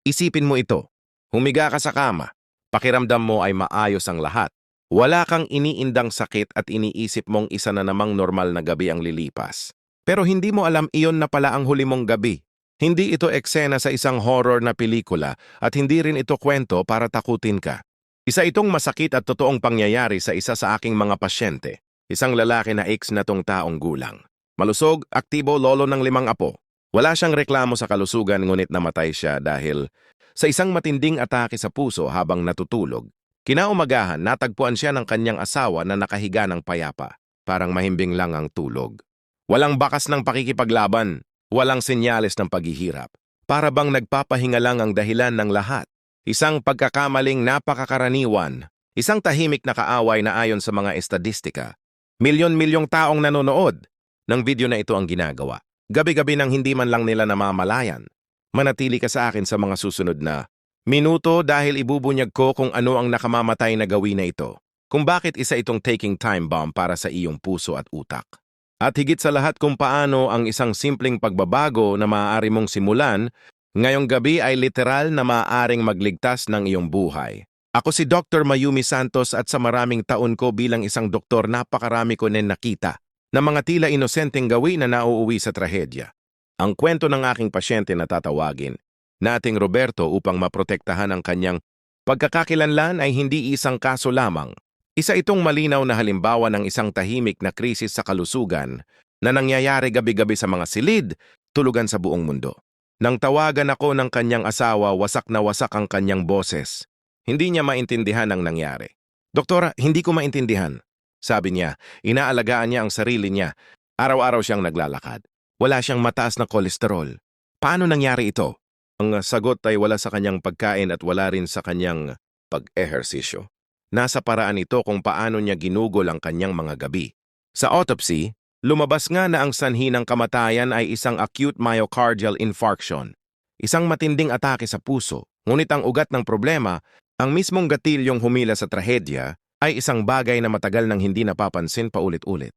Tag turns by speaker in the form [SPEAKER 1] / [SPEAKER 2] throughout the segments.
[SPEAKER 1] Isipin mo ito. Humiga ka sa kama. Pakiramdam mo ay maayos ang lahat. Wala kang iniindang sakit at iniisip mong isa na namang normal na gabi ang lilipas. Pero hindi mo alam iyon na pala ang huli mong gabi. Hindi ito eksena sa isang horror na pelikula at hindi rin ito kwento para takutin ka. Isa itong masakit at totoong pangyayari sa isa sa aking mga pasyente. Isang lalaki na ex na tong taong gulang. Malusog, aktibo, lolo ng 5 apo. Wala siyang reklamo sa kalusugan ngunit namatay siya dahil sa isang matinding atake sa puso habang natutulog. Kinaumagahan, natagpuan siya ng kanyang asawa na nakahiga ng payapa. Parang mahimbing lang ang tulog. Walang bakas ng pakikipaglaban, walang senyales ng paghihirap. Para bang nagpapahinga lang ang dahilan ng lahat. Isang pagkakamaling napakakaraniwan, isang tahimik na kaaway na ayon sa mga estadistika. Milyon-milyong taong nanonood ng video na ito ang ginagawa. Gabi-gabi nang hindi man lang nila namamalayan. Manatili ka sa akin sa mga susunod na minuto dahil ibubunyag ko kung ano ang nakamamatay na gawin na ito. Kung bakit isa itong taking time bomb para sa iyong puso at utak. At higit sa lahat kung paano ang isang simpleng pagbabago na maaari mong simulan, ngayong gabi ay literal na maaaring magligtas ng iyong buhay. Ako si Dr. Mayumi Santos at sa maraming taon ko bilang isang doktor napakarami ko na nakita na mga tila inosenteng gawin na nauuwi sa trahedya. Ang kwento ng aking pasyente na tatawagin, nating Roberto upang maprotektahan ang kanyang pagkakakilanlan ay hindi isang kaso lamang. Isa itong malinaw na halimbawa ng isang tahimik na krisis sa kalusugan na nangyayari gabi-gabi sa mga silid, tulugan sa buong mundo. Nang tawagan ako ng kanyang asawa, wasak na wasak ang kanyang boses. Hindi niya maintindihan ang nangyari. Doktora, hindi ko maintindihan. Sabi niya, inaalagaan niya ang sarili niya. Araw-araw siyang naglalakad. Wala siyang mataas na kolesterol. Paano nangyari ito? Ang sagot ay wala sa kanyang pagkain at wala rin sa kanyang pag-ehersisyo. Nasa paraan ito kung paano niya ginugol ang kanyang mga gabi. Sa autopsy, lumabas nga na ang sanhi ng kamatayan ay isang acute myocardial infarction. Isang matinding atake sa puso. Ngunit ang ugat ng problema, ang mismong gatilyong humila sa trahedya, ay isang bagay na matagal nang hindi napapansin paulit-ulit.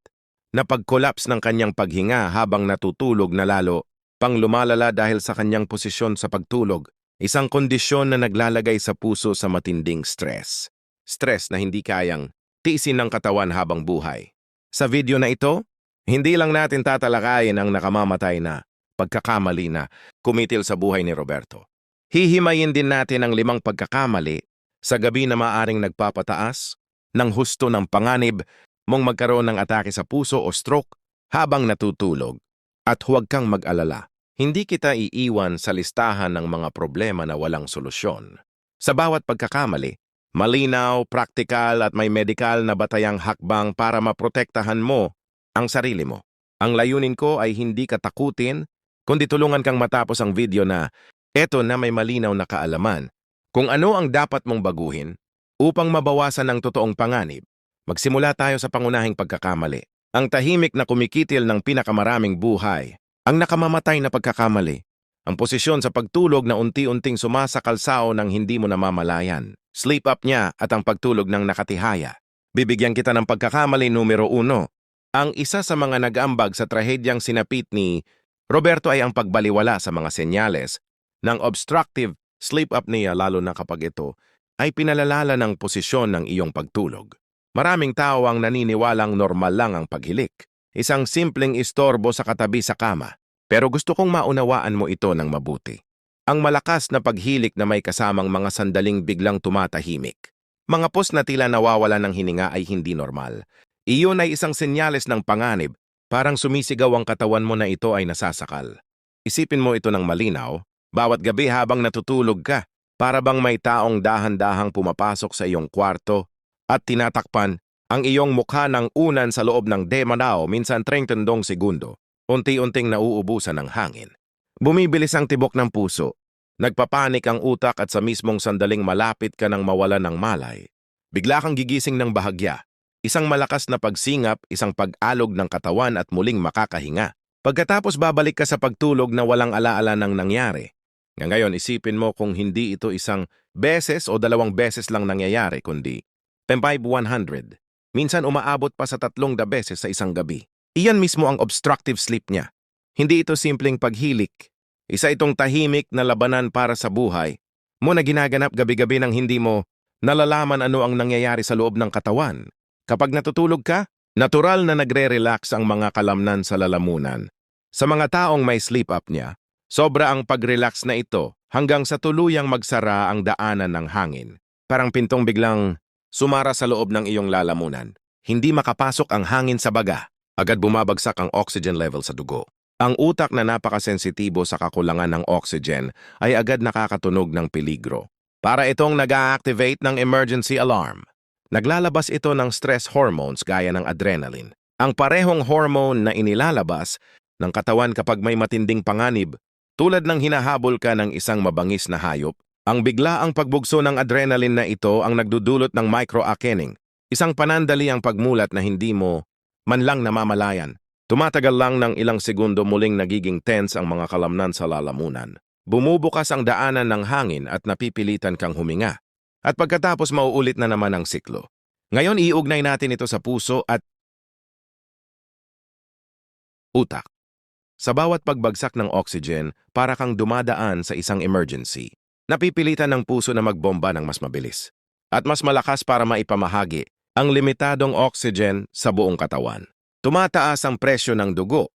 [SPEAKER 1] Napag-collapse ng kanyang paghinga habang natutulog na lalo pang lumalala dahil sa kanyang posisyon sa pagtulog, isang kondisyon na naglalagay sa puso sa matinding stress. Stress na hindi kayang tiisin ng katawan habang buhay. Sa video na ito, hindi lang natin tatalakayin ang nakamamatay na pagkakamali na kumitil sa buhay ni Roberto. Hihimayin din natin ang 5 pagkakamali sa gabi na maaring nagpapataas ng husto ng panganib mong magkaroon ng atake sa puso o stroke habang natutulog. At huwag kang mag-alala, hindi kita iiwan sa listahan ng mga problema na walang solusyon. Sa bawat pagkakamali, malinaw, praktikal at may medikal na batayang hakbang para maprotektahan mo ang sarili mo. Ang layunin ko ay hindi ka takutin, kundi tulungan kang matapos ang video na eto na may malinaw na kaalaman kung ano ang dapat mong baguhin upang mabawasan ang totoong panganib. Magsimula tayo sa pangunahing pagkakamali. Ang tahimik na kumikitil ng pinakamaraming buhay. Ang nakamamatay na pagkakamali. Ang posisyon sa pagtulog na unti-unting sumasakalsao ng hindi mo namamalayan. Sleep apnea at ang pagtulog ng nakatihaya. Bibigyan kita ng pagkakamali numero 1. Ang isa sa mga nag-ambag sa trahedyang sinapit ni Roberto ay ang pagbaliwala sa mga senyales ng obstructive sleep apnea lalo na kapag ito ay pinalalala ng posisyon ng iyong pagtulog. Maraming tao ang naniniwalang normal lang ang paghilik. Isang simpleng istorbo sa katabi sa kama. Pero gusto kong maunawaan mo ito ng mabuti. Ang malakas na paghilik na may kasamang mga sandaling biglang tumatahimik. Mga pos na tila nawawala ng hininga ay hindi normal. Iyon ay isang senyales ng panganib, parang sumisigaw ang katawan mo na ito ay nasasakal. Isipin mo ito ng malinaw, bawat gabi habang natutulog ka, para bang may taong dahan-dahang pumapasok sa iyong kwarto at tinatakpan ang iyong mukha ng unan sa loob ng demanao minsan 30 segundo. Unti-unting nauubusan ng hangin. Bumibilis ang tibok ng puso. Nagpapanik ang utak at sa mismong sandaling malapit ka nang mawala ng malay. Bigla kang gigising ng bahagya. Isang malakas na pagsingap, isang pag-alog ng katawan at muling makakahinga. Pagkatapos babalik ka sa pagtulog na walang alaala ng nangyari. Ngayon isipin mo kung hindi ito isang beses o 2 beses lang nangyayari kundi 500. Minsan umaabot pa sa 3 beses sa isang gabi. Iyan mismo ang obstructive sleep niya. Hindi ito simpleng paghilik. Isa itong tahimik na labanan para sa buhay mo na ginaganap gabi-gabi nang hindi mo nalalaman ano ang nangyayari sa loob ng katawan. Kapag natutulog ka, natural na nagre-relax ang mga kalamnan sa lalamunan. Sa mga taong may sleep apnea, sobra ang pag-relax na ito hanggang sa tuluyang magsara ang daanan ng hangin. Parang pintong biglang sumara sa loob ng iyong lalamunan. Hindi makapasok ang hangin sa baga. Agad bumabagsak ang oxygen level sa dugo. Ang utak na napakasensitibo sa kakulangan ng oxygen ay agad nakakatunog ng peligro. Para itong nag-a-activate ng emergency alarm. Naglalabas ito ng stress hormones gaya ng adrenaline. Ang parehong hormone na inilalabas ng katawan kapag may matinding panganib, tulad ng hinahabol ka ng isang mabangis na hayop, ang biglaang pagbugso ng adrenaline na ito ang nagdudulot ng microawakening, isang panandaliang pagmulat na hindi mo man lang namamalayan. Tumatagal lang ng ilang segundo muling nagiging tense ang mga kalamnan sa lalamunan. Bumubukas ang daanan ng hangin at napipilitan kang huminga. At pagkatapos mauulit na naman ang siklo. Ngayon iugnay natin ito sa puso at utak. Sa bawat pagbagsak ng oxygen, para kang dumadaan sa isang emergency. Napipilitan ng puso na magbomba ng mas mabilis. At mas malakas para maipamahagi ang limitadong oxygen sa buong katawan. Tumataas ang presyo ng dugo.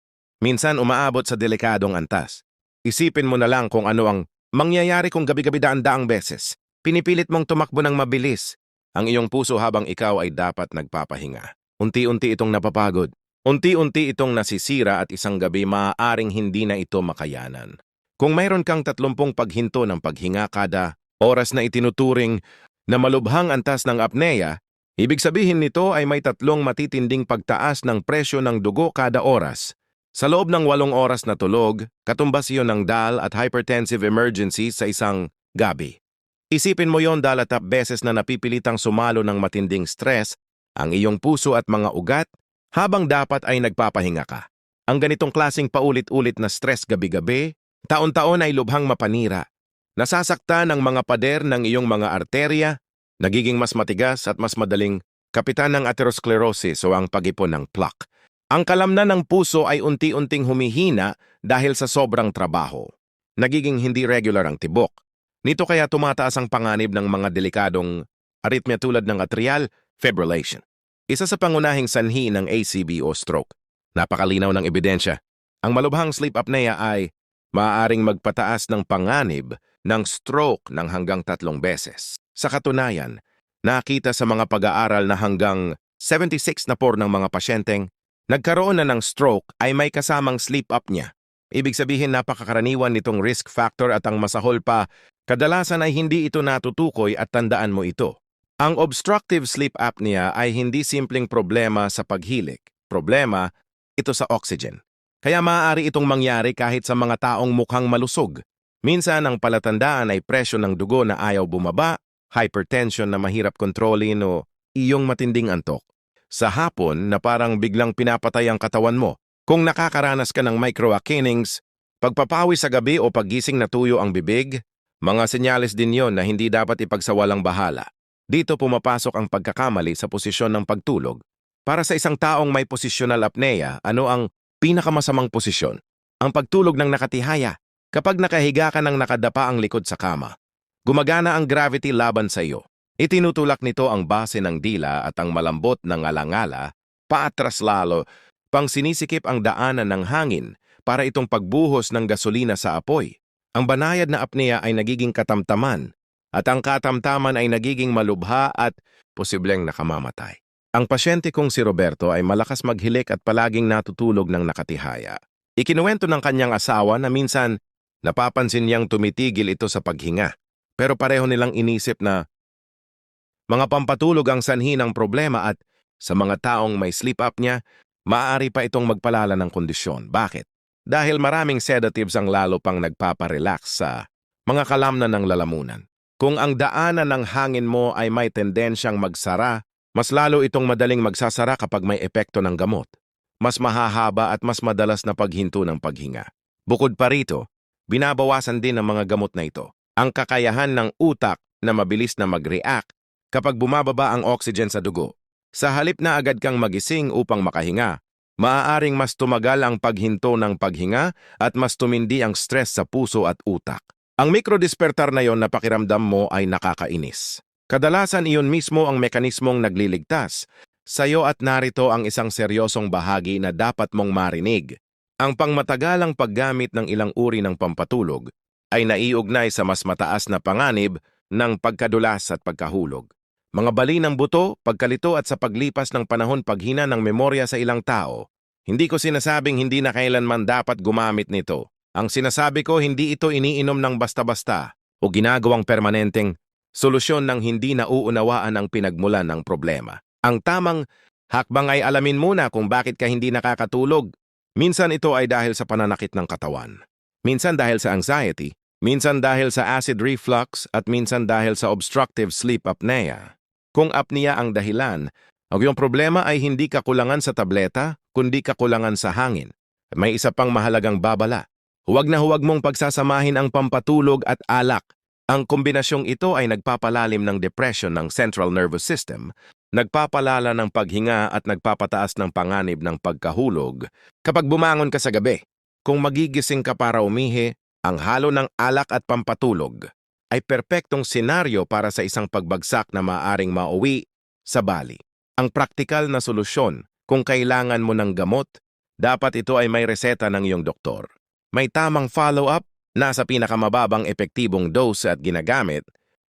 [SPEAKER 1] Minsan umaabot sa delikadong antas. Isipin mo na lang kung ano ang mangyayari kung gabi-gabi daan-daang beses. Pinipilit mong tumakbo ng mabilis ang iyong puso habang ikaw ay dapat nagpapahinga. Unti-unti itong napapagod. Unti-unti itong nasisira at isang gabi maaaring hindi na ito makayanan. Kung mayroon kang 30 paghinto ng paghinga kada oras na itinuturing na malubhang antas ng apnea, ibig sabihin nito ay may 3 matitinding pagtaas ng presyo ng dugo kada oras. Sa loob ng 8 oras na tulog, katumbas iyon ng DAL at hypertensive emergency sa isang gabi. Isipin mo yon dalatap beses na napipilitang sumalo ng matinding stress ang iyong puso at mga ugat habang dapat ay nagpapahinga ka. Ang ganitong klasing paulit-ulit na stress gabi-gabi, taon-taon ay lubhang mapanira. Nasasaktan ang mga pader ng iyong mga arterya, nagiging mas matigas at mas madaling kapitan ng atherosclerosis o ang pag-ipon ng plaque. Ang kalamnan ng puso ay unti-unting humihina dahil sa sobrang trabaho. Nagiging hindi regular ang tibok. Nito kaya tumataas ang panganib ng mga delikadong arrhythmia tulad ng atrial fibrillation. Isa sa pangunahing sanhi ng ACV o stroke. Napakalinaw ng ebidensya. Ang malubhang sleep apnea ay maaaring magpataas ng panganib ng stroke ng hanggang 3 beses. Sa katunayan, nakita sa mga pag-aaral na hanggang 76% ng mga pasyenteng nagkaroon na ng stroke ay may kasamang sleep apnea. Ibig sabihin napakakaraniwan nitong risk factor at ang masahol pa, kadalasan ay hindi ito natutukoy at tandaan mo ito. Ang obstructive sleep apnea ay hindi simpleng problema sa paghilik. Problema ito sa oxygen. Kaya maaari itong mangyari kahit sa mga taong mukhang malusog. Minsan ang palatandaan ay presyo ng dugo na ayaw bumaba, hypertension na mahirap kontrolin o iyong matinding antok. Sa hapon na parang biglang pinapatay ang katawan mo. Kung nakakaranas ka ng microawakenings, pagpapawi sa gabi o paggising na tuyo ang bibig, mga senyales din yon na hindi dapat ipagsawalang bahala. Dito pumapasok ang pagkakamali sa posisyon ng pagtulog. Para sa isang taong may positional apnea, ano ang pinakamasamang posisyon? Ang pagtulog ng nakatihaya. Kapag nakahiga ka ng nakadapa ang likod sa kama, gumagana ang gravity laban sa iyo. Itinutulak nito ang base ng dila at ang malambot na ngalangala, paatras lalo, pang sinisikip ang daanan ng hangin para itong pagbuhos ng gasolina sa apoy. Ang banayad na apnea ay nagiging katamtaman at ang katamtaman ay nagiging malubha at posibleng nakamamatay. Ang pasyente kong si Roberto ay malakas maghilik at palaging natutulog ng nakatihaya. Ikinuwento ng kanyang asawa na minsan napapansin niyang tumitigil ito sa paghinga, pero pareho nilang inisip na mga pampatulog ang sanhi ng problema at sa mga taong may sleep apnea, maaari pa itong magpalala ng kondisyon. Bakit? Dahil maraming sedatives ang lalo pang nagpaparelax sa mga kalamnan ng lalamunan. Kung ang daanan ng hangin mo ay may tendensyang magsara, mas lalo itong madaling magsasara kapag may epekto ng gamot. Mas mahahaba at mas madalas na paghinto ng paghinga. Bukod pa rito, binabawasan din ng mga gamot na ito ang kakayahan ng utak na mabilis na mag-react kapag bumababa ang oxygen sa dugo. Sa halip na agad kang magising upang makahinga, Maaaring mas tumagal ang paghinto ng paghinga at mas tumindi ang stress sa puso at utak. Ang mikrodispertar na yon na pakiramdam mo ay nakakainis. Kadalasan iyon mismo ang mekanismong nagliligtas sa'yo at narito ang isang seryosong bahagi na dapat mong marinig. Ang pangmatagalang paggamit ng ilang uri ng pampatulog ay naiugnay sa mas mataas na panganib ng pagkadulas at pagkahulog. Mga bali ng buto, pagkalito at sa paglipas ng panahon paghina ng memorya sa ilang tao. Hindi ko sinasabing hindi na kailanman dapat gumamit nito. Ang sinasabi ko hindi ito iniinom ng basta-basta o ginagawang permanenteng solusyon ng hindi nauunawaan ang pinagmulan ng problema. Ang tamang hakbang ay alamin muna kung bakit ka hindi nakakatulog. Minsan ito ay dahil sa pananakit ng katawan. Minsan dahil sa anxiety. Minsan dahil sa acid reflux at minsan dahil sa obstructive sleep apnea. Kung apnea ang dahilan, ang iyong problema ay hindi kakulangan sa tableta, kundi kakulangan sa hangin. May isa pang mahalagang babala. Huwag na huwag mong pagsasamahin ang pampatulog at alak. Ang kombinasyong ito ay nagpapalalim ng depression ng central nervous system, nagpapalala ng paghinga at nagpapataas ng panganib ng pagkahulog. Kapag bumangon ka sa gabi, kung magigising ka para umihi, ang halo ng alak at pampatulog ay perpektong senaryo para sa isang pagbagsak na maaaring mauwi sa bali. Ang praktikal na solusyon, kung kailangan mo ng gamot, dapat ito ay may reseta ng iyong doktor. May tamang follow-up, nasa pinakamababang epektibong dose at ginagamit,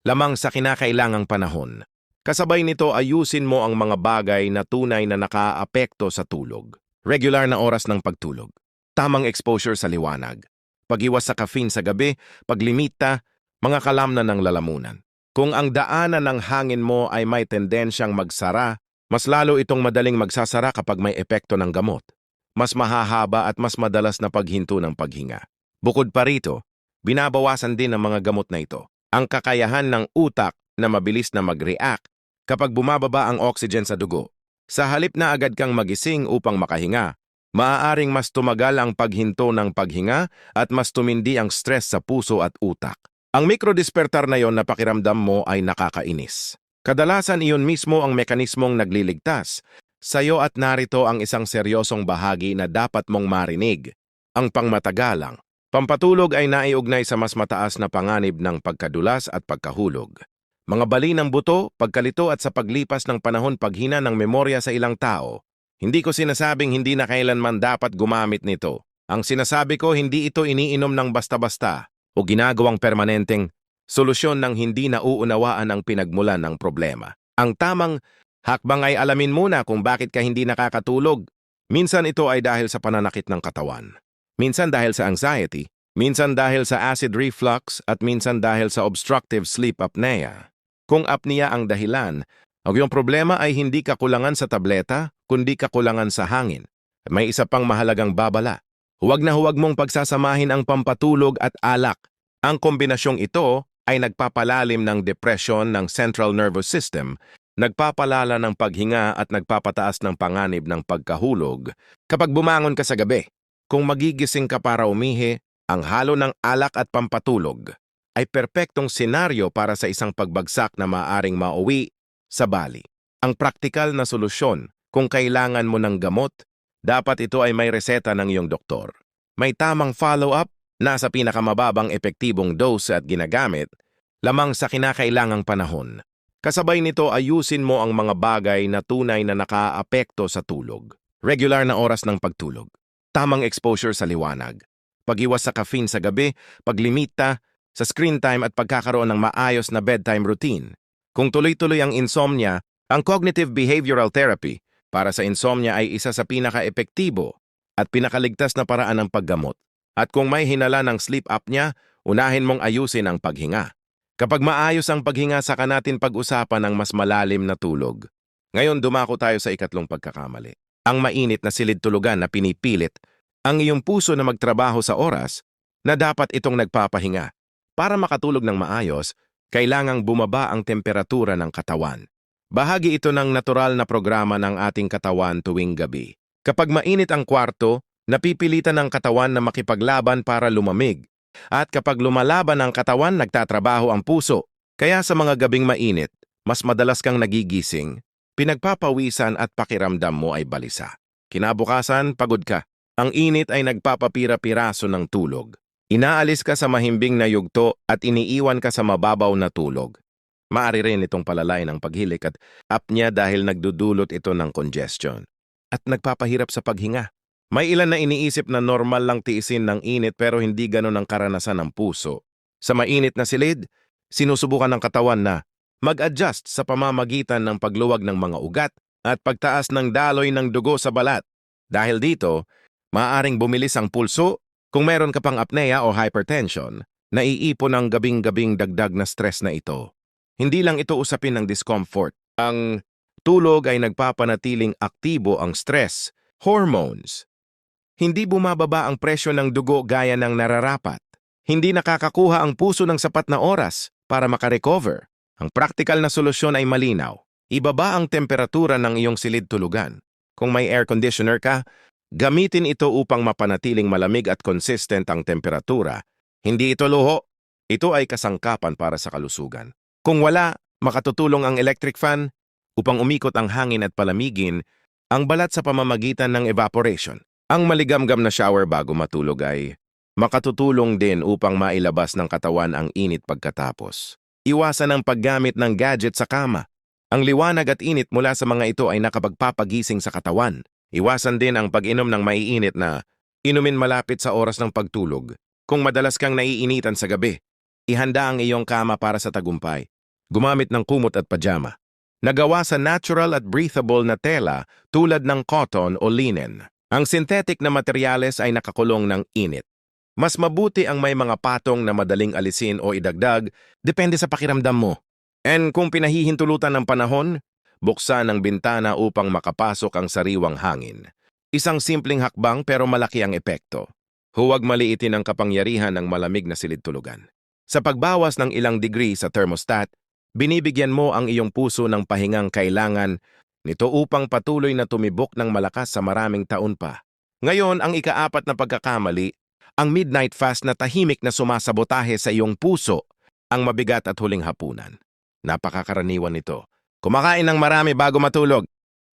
[SPEAKER 1] lamang sa kinakailangang panahon. Kasabay nito ayusin mo ang mga bagay na tunay na nakaapekto sa tulog. Regular na oras ng pagtulog. Tamang exposure sa liwanag. Pag-iwas sa caffeine sa gabi, paglimita, mga kalamnan ng lalamunan. Kung ang daanan ng hangin mo ay may tendensyang magsara, mas lalo itong madaling magsasara kapag may epekto ng gamot. Mas mahahaba at mas madalas na paghinto ng paghinga. Bukod pa rito, binabawasan din ng mga gamot na ito ang kakayahan ng utak na mabilis na mag-react kapag bumababa ang oxygen sa dugo. Sa halip na agad kang magising upang makahinga, maaaring mas tumagal ang paghinto ng paghinga at mas tumindi ang stress sa puso at utak. Ang mikrodispertar na yon na pakiramdam mo ay nakakainis. Kadalasan iyon mismo ang mekanismong nagliligtas sa'yo at narito ang isang seryosong bahagi na dapat mong marinig. Ang pangmatagalang pampatulog ay naiugnay sa mas mataas na panganib ng pagkadulas at pagkahulog. Mga bali ng buto, pagkalito at sa paglipas ng panahon paghina ng memorya sa ilang tao. Hindi ko sinasabing hindi na kailanman dapat gumamit nito. Ang sinasabi ko hindi ito iniinom ng basta-basta o ginagawang permanenteng solusyon ng hindi nauunawaan ang pinagmulan ng problema. Ang tamang hakbang ay alamin muna kung bakit ka hindi nakakatulog. Minsan ito ay dahil sa pananakit ng katawan. Minsan dahil sa anxiety. Minsan dahil sa acid reflux at minsan dahil sa obstructive sleep apnea. Kung apnea ang dahilan, ang iyong problema ay hindi kakulangan sa tableta, kundi kakulangan sa hangin. May isa pang mahalagang babala. Huwag na huwag mong pagsasamahin ang pampatulog at alak. Ang kombinasyong ito ay nagpapalalim ng depression ng central nervous system, nagpapalala ng paghinga at nagpapataas ng panganib ng pagkahulog. Kapag bumangon ka sa gabi, kung magigising ka para umihi, ang halo ng alak at pampatulog ay perpektong senaryo para sa isang pagbagsak na maaaring mauwi sa bali. Ang praktikal na solusyon, kung kailangan mo ng gamot, dapat ito ay may reseta ng iyong doktor. May tamang follow-up, nasa pinakamababang epektibong dose at ginagamit, lamang sa kinakailangang panahon. Kasabay nito ayusin mo ang mga bagay na tunay na nakaapekto sa tulog. Regular na oras ng pagtulog. Tamang exposure sa liwanag. Pag-iwas sa caffeine sa gabi, paglimita sa screen time at pagkakaroon ng maayos na bedtime routine. Kung tuloy-tuloy ang insomnia, ang cognitive behavioral therapy para sa insomnia ay isa sa pinaka-epektibo at pinakaligtas na paraan ng paggamot. At kung may hinala ng sleep apnea, unahin mong ayusin ang paghinga. Kapag maayos ang paghinga, saka natin pag-usapan ng mas malalim na tulog. Ngayon dumako tayo sa ikatlong pagkakamali. Ang mainit na silid-tulugan na pinipilit ang iyong puso na magtrabaho sa oras na dapat itong nagpapahinga. Para makatulog ng maayos, kailangang bumaba ang temperatura ng katawan. Bahagi ito ng natural na programa ng ating katawan tuwing gabi. Kapag mainit ang kwarto, napipilitan ang katawan na makipaglaban para lumamig. At kapag lumalaban ang katawan, nagtatrabaho ang puso. Kaya sa mga gabing mainit, mas madalas kang nagigising, pinagpapawisan at pakiramdam mo ay balisa. Kinabukasan, pagod ka. Ang init ay nagpapapira-piraso ng tulog. Inaalis ka sa mahimbing na yugto at iniiwan ka sa mababaw na tulog. Maari rin itong palalay ng paghilik at apnea dahil nagdudulot ito ng congestion. At nagpapahirap sa paghinga. May ilan na iniisip na normal lang tiisin ng init pero hindi ganon ang karanasan ng puso. Sa mainit na silid, sinusubukan ng katawan na mag-adjust sa pamamagitan ng pagluwag ng mga ugat at pagtaas ng daloy ng dugo sa balat. Dahil dito, maaaring bumilis ang pulso kung meron ka pang apnea o hypertension, naiipon ang gabing-gabing dagdag na stress na ito. Hindi lang ito usapin ng discomfort. Ang tulog ay nagpapanatiling aktibo ang stress, hormones. Hindi bumababa ang presyo ng dugo gaya ng nararapat. Hindi nakakakuha ang puso ng sapat na oras para makarecover. Ang praktikal na solusyon ay malinaw. Ibaba ang temperatura ng iyong silid tulugan. Kung may air conditioner ka, gamitin ito upang mapanatiling malamig at consistent ang temperatura. Hindi ito luho. Ito ay kasangkapan para sa kalusugan. Kung wala, makatutulong ang electric fan upang umikot ang hangin at palamigin ang balat sa pamamagitan ng evaporation. Ang maligamgam na shower bago matulog ay makatutulong din upang mailabas ng katawan ang init pagkatapos. Iwasan ang paggamit ng gadget sa kama. Ang liwanag at init mula sa mga ito ay nakapagpapagising sa katawan. Iwasan din ang pag-inom ng maiinit na inumin malapit sa oras ng pagtulog. Kung madalas kang naiinitan sa gabi, ihanda ang iyong kama para sa tagumpay. Gumamit ng kumot at pajama. Nagawa sa natural at breathable na tela tulad ng cotton o linen. Ang synthetic na materyales ay nakakulong ng init. Mas mabuti ang may mga patong na madaling alisin o idagdag, depende sa pakiramdam mo. And kung pinahihintulutan ng panahon, buksan ang bintana upang makapasok ang sariwang hangin. Isang simpleng hakbang pero malaki ang epekto. Huwag maliitin ang kapangyarihan ng malamig na silid tulugan. Sa pagbawas ng ilang degree sa thermostat, binibigyan mo ang iyong puso ng pahingang kailangan nito upang patuloy na tumibok ng malakas sa maraming taon pa. Ngayon, ang ikaapat na pagkakamali, ang midnight fast na tahimik na sumasabotahe sa iyong puso, ang mabigat at huling hapunan. Napakakaraniwan nito. Kumakain ng marami bago matulog.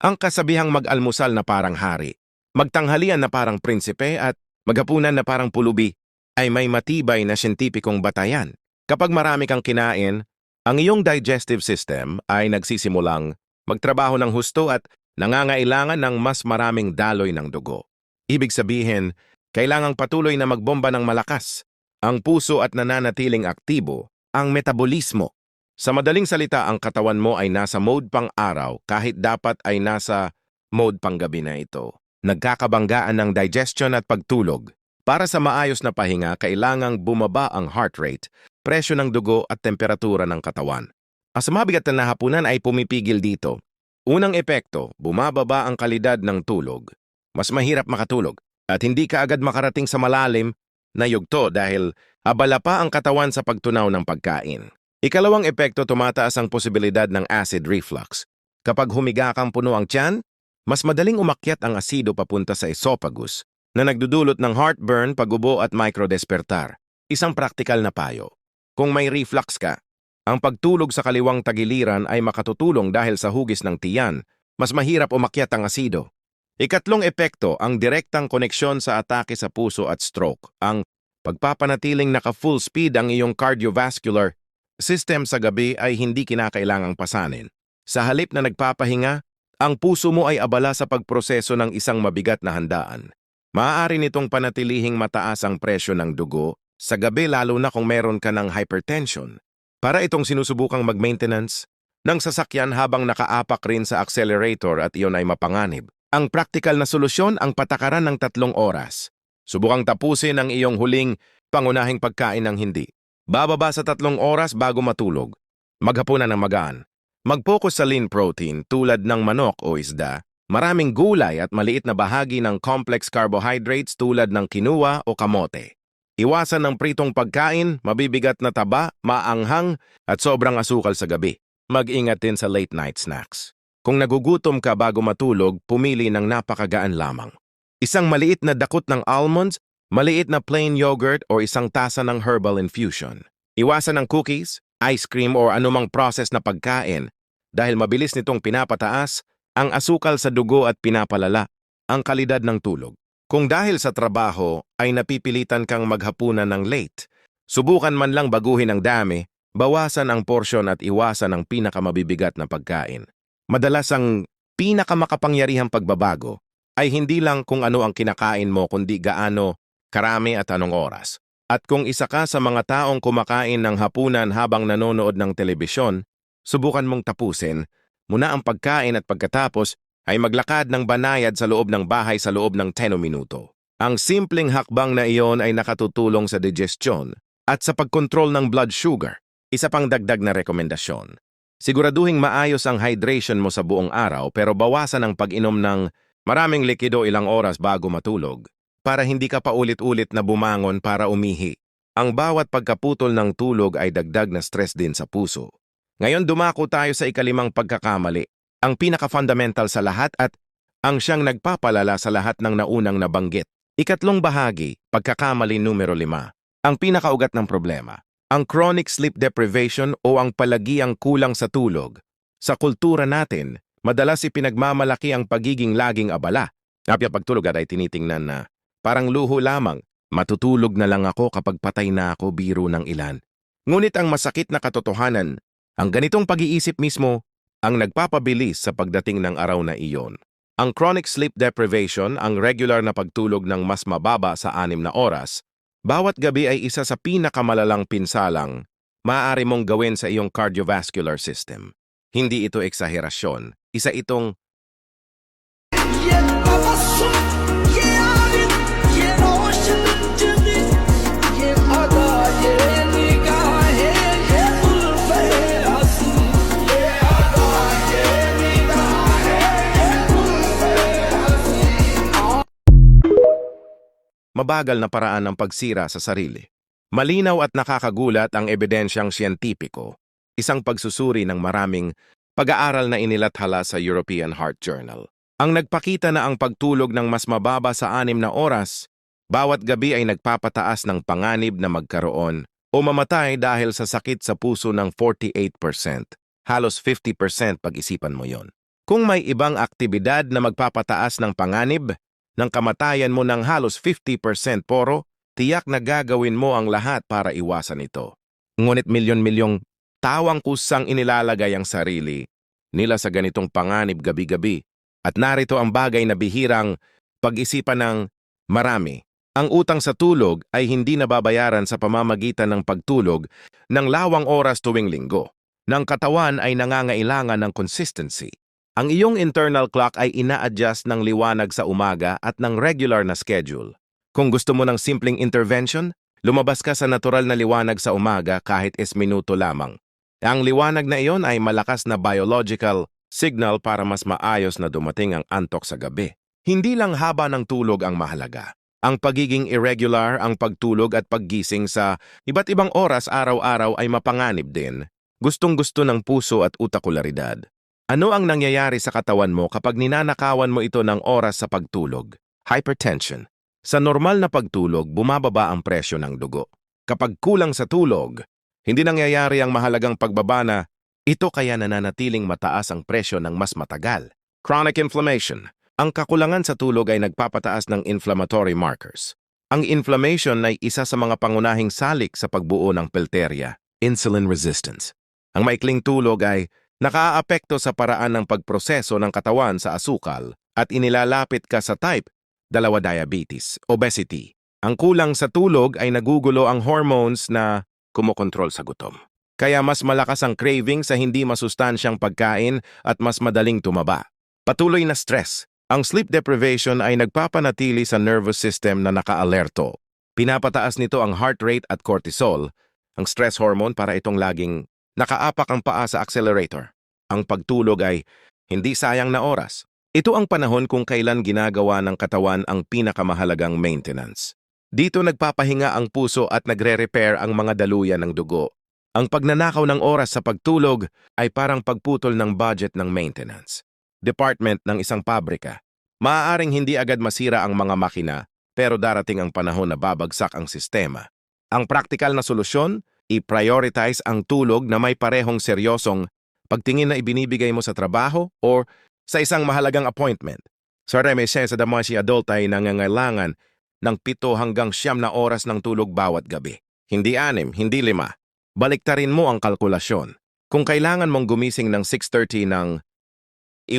[SPEAKER 1] Ang kasabihang mag-almusal na parang hari, magtanghalian na parang prinsipe at maghapunan na parang pulubi ay may matibay na siyentipikong batayan. Kapag marami kang kinain, ang iyong digestive system ay nagsisimulang magtrabaho ng husto at nangangailangan ng mas maraming daloy ng dugo. Ibig sabihin, kailangang patuloy na magbomba ng malakas. Ang puso at nananatiling aktibo, ang metabolismo. Sa madaling salita, ang katawan mo ay nasa mode pang-araw kahit dapat ay nasa mode pang-gabi na ito. Nagkakabanggaan ng digestion at pagtulog. Para sa maayos na pahinga, kailangang bumaba ang heart rate, presyo ng dugo at temperatura ng katawan. Ang mabigat na hapunan ay pumipigil dito. Unang epekto, bumababa ang kalidad ng tulog. Mas mahirap makatulog at hindi ka agad makarating sa malalim na yugto dahil abala pa ang katawan sa pagtunaw ng pagkain. Ikalawang epekto, tumataas ang posibilidad ng acid reflux. Kapag humiga kang puno ang tiyan, mas madaling umakyat ang asido papunta sa esophagus na nagdudulot ng heartburn, pagubo at microdespertar. Isang praktikal na payo. Kung may reflux ka, ang pagtulog sa kaliwang tagiliran ay makatutulong dahil sa hugis ng tiyan, mas mahirap umakyat ang asido. Ikatlong epekto, ang direktang koneksyon sa atake sa puso at stroke. Ang pagpapanatiling naka-full speed ang iyong cardiovascular system sa gabi ay hindi kinakailangang pasanin. Sa halip na nagpapahinga, ang puso mo ay abala sa pagproseso ng isang mabigat na handaan. Maaari nitong panatilihing mataas ang presyo ng dugo sa gabi lalo na kung meron ka ng hypertension. Para itong sinusubukang mag-maintenance ng sasakyan habang nakaapak rin sa accelerator at iyon ay mapanganib. Ang praktikal na solusyon, ang patakaran ng 3 oras. Subukang tapusin ang iyong huling pangunahing pagkain ng hindi. Bababa sa 3 oras bago matulog. Maghapunan ng magaan. Mag-focus sa lean protein tulad ng manok o isda, maraming gulay at maliit na bahagi ng complex carbohydrates tulad ng quinoa o kamote. Iwasan ng pritong pagkain, mabibigat na taba, maanghang at sobrang asukal sa gabi. Mag-ingat din sa late night snacks. Kung nagugutom ka bago matulog, pumili ng napakagaan lamang. Isang maliit na dakot ng almonds, maliit na plain yogurt o isang tasa ng herbal infusion. Iwasan ng cookies, ice cream o anumang process na pagkain dahil mabilis nitong pinapataas ang asukal sa dugo at pinapalala ang kalidad ng tulog. Kung dahil sa trabaho ay napipilitan kang maghapunan ng late, subukan man lang baguhin ang dami, bawasan ang porsyon at iwasan ang pinakamabibigat na pagkain. Madalas ang pinakamakapangyarihang pagbabago ay hindi lang kung ano ang kinakain mo kundi gaano, karami at anong oras. At kung isa ka sa mga taong kumakain ng hapunan habang nanonood ng telebisyon, subukan mong tapusin muna ang pagkain at pagkatapos ay maglakad ng banayad sa loob ng bahay sa loob ng 10 minuto. Ang simpleng hakbang na iyon ay nakatutulong sa digestion at sa pagkontrol ng blood sugar. Isa pang dagdag na rekomendasyon. Siguraduhing maayos ang hydration mo sa buong araw pero bawasan ang pag-inom ng maraming likido ilang oras bago matulog para hindi ka pa ulit-ulit na bumangon para umihi. Ang bawat pagkaputol ng tulog ay dagdag na stress din sa puso. Ngayon dumako tayo sa ikalimang pagkakamali, ang pinaka-fundamental sa lahat at ang siyang nagpapalala sa lahat ng naunang nabanggit. Ikatlong bahagi, pagkakamali numero 5. Ang pinakaugat ng problema, ang chronic sleep deprivation o ang palagiang kulang sa tulog. Sa kultura natin, madalas ipinagmamalaki ang pagiging laging abala. Kapag pagtulog ay tinitingnan na parang luho lamang, matutulog na lang ako kapag patay na ako, biro ng ilan. Ngunit ang masakit na katotohanan, ang ganitong pag-iisip mismo ang nagpapabilis sa pagdating ng araw na iyon. Ang chronic sleep deprivation, ang regular na pagtulog ng mas mababa sa 6 na oras, bawat gabi ay isa sa pinakamalalang pinsalang maaari mong gawin sa iyong cardiovascular system. Hindi ito eksaherasyon, isa itong mabagal na paraan ng pagsira sa sarili. Malinaw at nakakagulat ang ebidensyang siyentipiko, isang pagsusuri ng maraming pag-aaral na inilathala sa European Heart Journal. Ang nagpakita na ang pagtulog ng mas mababa sa 6 na oras, bawat gabi ay nagpapataas ng panganib na magkaroon o mamatay dahil sa sakit sa puso ng 48%. Halos 50% pag-isipan mo yon. Kung may ibang aktibidad na magpapataas ng panganib, ng kamatayan mo ng halos 50% poro, tiyak na gagawin mo ang lahat para iwasan ito. Ngunit milyon-milyong tawang kusang inilalagay ang sarili nila sa ganitong panganib gabi-gabi. At narito ang bagay na bihirang pag-isipan ng marami. Ang utang sa tulog ay hindi nababayaran sa pamamagitan ng pagtulog ng lawang oras tuwing linggo. Ng katawan ay nangangailangan ng consistency. Ang iyong internal clock ay ina-adjust ng liwanag sa umaga at ng regular na schedule. Kung gusto mo ng simpleng intervention, lumabas ka sa natural na liwanag sa umaga kahit minuto lamang. Ang liwanag na iyon ay malakas na biological signal para mas maayos na dumating ang antok sa gabi. Hindi lang haba ng tulog ang mahalaga. Ang pagiging irregular, ang pagtulog at paggising sa iba't ibang oras araw-araw ay mapanganib din. Gustong-gusto ng puso at utakularidad. Ano ang nangyayari sa katawan mo kapag ninanakawan mo ito ng oras sa pagtulog? Hypertension. Sa normal na pagtulog, bumababa ang presyo ng dugo. Kapag kulang sa tulog, hindi nangyayari ang mahalagang pagbaba na ito kaya nananatiling mataas ang presyo ng mas matagal. Chronic inflammation. Ang kakulangan sa tulog ay nagpapataas ng inflammatory markers. Ang inflammation ay isa sa mga pangunahing salik sa pagbuo ng pelteria, insulin resistance. Ang maikling tulog ay nakaaapekto sa paraan ng pagproseso ng katawan sa asukal at inilalapit ka sa type 2 diabetes, obesity. Ang kulang sa tulog ay nagugulo ang hormones na kumokontrol sa gutom. Kaya mas malakas ang craving sa hindi masustansyang pagkain at mas madaling tumaba. Patuloy na stress. Ang sleep deprivation ay nagpapanatili sa nervous system na naka-alerto. Pinapataas nito ang heart rate at cortisol, ang stress hormone para itong laging nakaapak ang paa sa accelerator. Ang pagtulog ay hindi sayang na oras. Ito ang panahon kung kailan ginagawa ng katawan ang pinakamahalagang maintenance. Dito nagpapahinga ang puso at nagre-repair ang mga daluyan ng dugo. Ang pagnanakaw ng oras sa pagtulog ay parang pagputol ng budget ng maintenance department ng isang pabrika. Maaaring hindi agad masira ang mga makina, pero darating ang panahon na babagsak ang sistema. Ang praktikal na solusyon, i-prioritize ang tulog na may parehong seryosong pagtingin na ibinibigay mo sa trabaho o sa isang mahalagang appointment. Sorry, may sense na mga si adult ay nangangailangan ng 7 hanggang 9 na oras ng tulog bawat gabi. Hindi 6, hindi 5. Baliktarin mo ang kalkulasyon. Kung kailangan mong gumising ng 6:30 ng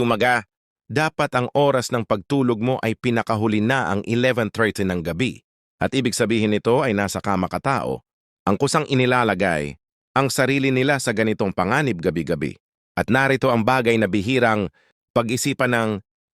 [SPEAKER 1] umaga, dapat ang oras ng pagtulog mo ay pinakahuli na ang 11:30 ng gabi. At ibig sabihin nito ay nasa kama ka tao, ang kusang inilalagay ang sarili nila sa ganitong panganib gabi-gabi. At narito ang bagay na bihirang pag-isipan ng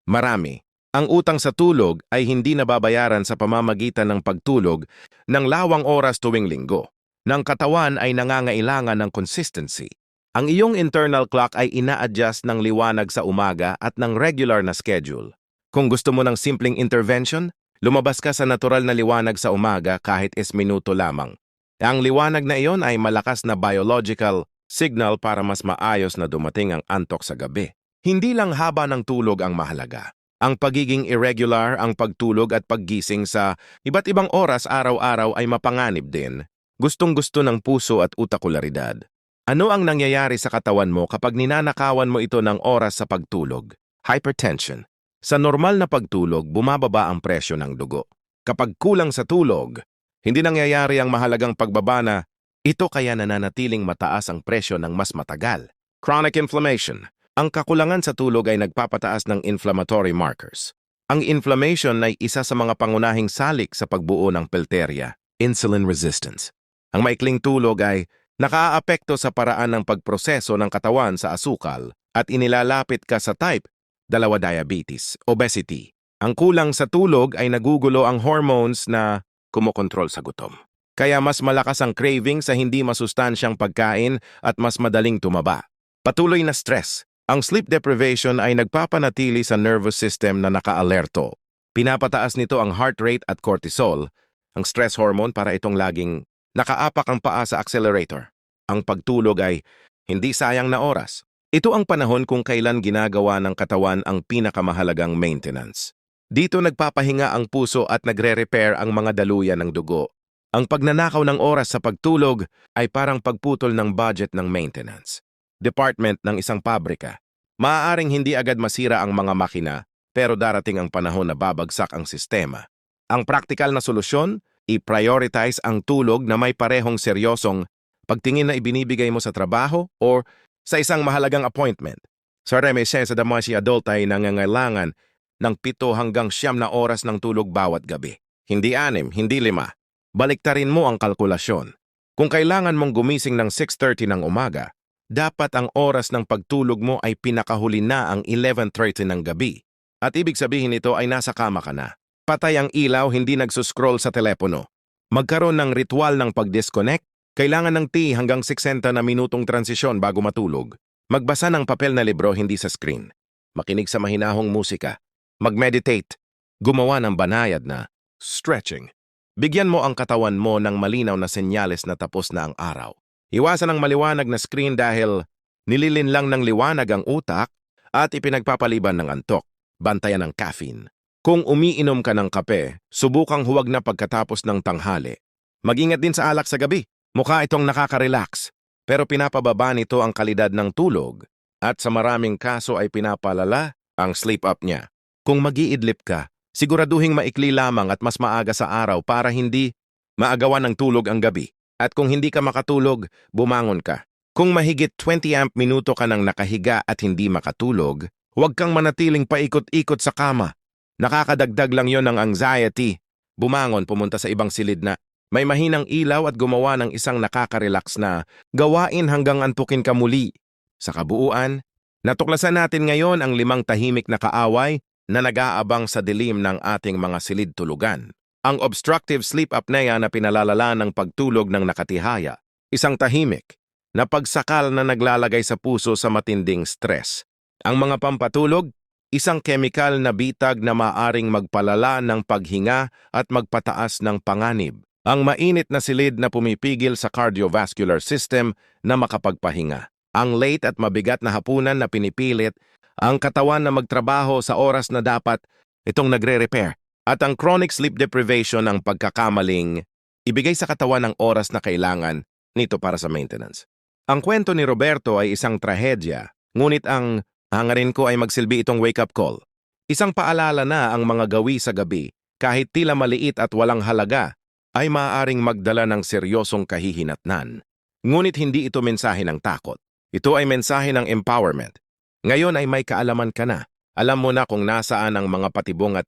[SPEAKER 1] marami. Ang utang sa tulog ay hindi nababayaran sa pamamagitan ng pagtulog ng lawang oras tuwing linggo. Ng katawan ay nangangailangan ng consistency. Ang iyong internal clock ay ina-adjust ng liwanag sa umaga at ng regular na schedule. Kung gusto mo ng simpleng intervention, lumabas ka sa natural na liwanag sa umaga kahit minuto lamang. Ang liwanag na iyon ay malakas na biological signal para mas maayos na dumating ang antok sa gabi. Hindi lang haba ng tulog ang mahalaga. Ang pagiging irregular, ang pagtulog at paggising sa iba't ibang oras araw-araw ay mapanganib din. Gustong-gusto ng puso at utakularidad. Ano ang nangyayari sa katawan mo kapag ninanakawan mo ito ng oras sa pagtulog? Hypertension. Sa normal na pagtulog, bumababa ang presyo ng dugo. Kapag kulang sa tulog, hindi nangyayari ang mahalagang pagbaba na ito kaya nananatiling mataas ang presyo ng mas matagal. Chronic inflammation. Ang kakulangan sa tulog ay nagpapataas ng inflammatory markers. Ang inflammation ay isa sa mga pangunahing salik sa pagbuo ng pelteria, insulin resistance. Ang maikling tulog ay nakaaapekto sa paraan ng pagproseso ng katawan sa asukal at inilalapit ka sa type 2 diabetes, obesity. Ang kulang sa tulog ay nagugulo ang hormones na kumokontrol sa gutom. Kaya mas malakas ang craving sa hindi masustansyang pagkain at mas madaling tumaba. Patuloy na stress. Ang sleep deprivation ay nagpapanatili sa nervous system na naka-alerto. Pinapataas nito ang heart rate at cortisol, ang stress hormone para itong laging nakaapak ang paa sa accelerator. Ang pagtulog ay hindi sayang na oras. Ito ang panahon kung kailan ginagawa ng katawan ang pinakamahalagang maintenance. Dito nagpapahinga ang puso at nagre-repair ang mga daluyan ng dugo. Ang pagnanakaw ng oras sa pagtulog ay parang pagputol ng budget ng maintenance department ng isang pabrika. Maaaring hindi agad masira ang mga makina, pero darating ang panahon na babagsak ang sistema. Ang praktikal na solusyon, i-prioritize ang tulog na may parehong seryosong pagtingin na ibinibigay mo sa trabaho o sa isang mahalagang appointment. Sorry, may sense na mga si adult ay nangangailangan ng 7 hanggang 9 na oras ng tulog bawat gabi. Hindi 6, hindi 5. Baliktarin mo ang kalkulasyon. Kung kailangan mong gumising ng 6:30 ng umaga, dapat ang oras ng pagtulog mo ay pinakahuli na ang 11:30 ng gabi. At ibig sabihin nito ay nasa kama ka na. Patay ang ilaw, hindi nagsuscroll sa telepono. Magkaroon ng ritual ng pag-disconnect, kailangan ng 30 hanggang 60 na minutong transisyon bago matulog. Magbasa ng papel na libro, hindi sa screen. Makinig sa mahinahong musika. Mag-meditate. Gumawa ng banayad na stretching. Bigyan mo ang katawan mo ng malinaw na senyales na tapos na ang araw. Iwasan ang maliwanag na screen dahil nililinlang ng liwanag ang utak at ipinagpapaliban ng antok. Bantayan ng caffeine. Kung umiinom ka ng kape, subukang huwag na pagkatapos ng tanghali. Mag-ingat din sa alak sa gabi. Mukha itong nakaka-relax, pero pinapababa nito ang kalidad ng tulog at sa maraming kaso ay pinapalala ang sleep apnea. Kung mag-iidlip ka, siguraduhing maikli lamang at mas maaga sa araw para hindi maagawan ng tulog ang gabi. At kung hindi ka makatulog, bumangon ka. Kung mahigit 20 minuto ka nang nakahiga at hindi makatulog, huwag kang manatiling paikot-ikot sa kama. Nakakadagdag lang yon ng anxiety. Bumangon, pumunta sa ibang silid na may mahinang ilaw at gumawa ng isang nakaka-relax na gawain hanggang antukin ka muli. Sa kabuuan, natuklasan natin ngayon ang 5 tahimik na kaaway na nag-aabang sa dilim ng ating mga silid tulugan. Ang obstructive sleep apnea na pinalalala ng pagtulog ng nakatihaya, isang tahimik na pagsakal na naglalagay sa puso sa matinding stress. Ang mga pampatulog, isang kemikal na bitag na maaring magpalala ng paghinga at magpataas ng panganib. Ang mainit na silid na pumipigil sa cardiovascular system na makapagpahinga. Ang late at mabigat na hapunan na pinipilit ang katawan na magtrabaho sa oras na dapat itong nagre-repair. At ang chronic sleep deprivation ang pagkakamaling ibigay sa katawan ng oras na kailangan nito para sa maintenance. Ang kwento ni Roberto ay isang trahedya, ngunit ang hangarin ko ay magsilbi itong wake-up call. Isang paalala na ang mga gawi sa gabi, kahit tila maliit at walang halaga, ay maaaring magdala ng seryosong kahihinatnan. Ngunit hindi ito mensahe ng takot. Ito ay mensahe ng empowerment. Ngayon ay may kaalaman ka na. Alam mo na kung nasaan ang mga patibong at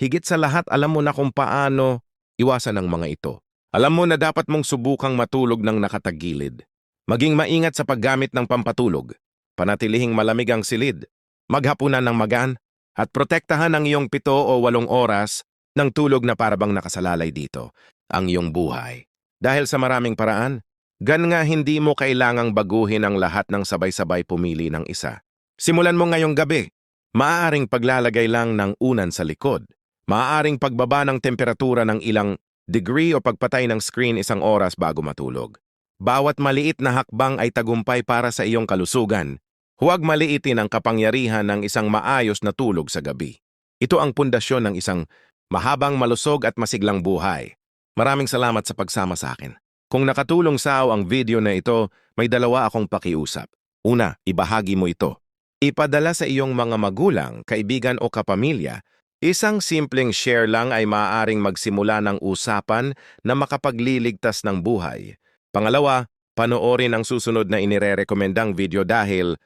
[SPEAKER 1] higit sa lahat alam mo na kung paano iwasan ang mga ito. Alam mo na dapat mong subukang matulog ng nakatagilid. Maging maingat sa paggamit ng pampatulog. Panatilihing malamig ang silid. Maghapunan ng magaan at protektahan ang iyong 7 o 8 oras ng tulog na parabang nakasalalay dito, ang iyong buhay. Dahil sa maraming paraan, nga hindi mo kailangang baguhin ang lahat ng sabay-sabay pumili ng isa. Simulan mo ngayong gabi. Maaaring paglalagay lang ng unan sa likod. Maaaring pagbaba ng temperatura ng ilang degree o pagpatay ng screen 1 oras bago matulog. Bawat maliit na hakbang ay tagumpay para sa iyong kalusugan. Huwag maliitin ang kapangyarihan ng isang maayos na tulog sa gabi. Ito ang pundasyon ng isang mahabang, malusog at masiglang buhay. Maraming salamat sa pagsama sa akin. Kung nakatulong sa'yo ang video na ito, may 2 akong pakiusap. Una, ibahagi mo ito. Ipadala sa iyong mga magulang, kaibigan o kapamilya. Isang simpleng share lang ay maaaring magsimula ng usapan na makapagliligtas ng buhay. Pangalawa, panoorin ang susunod na inirerekomendang video dahil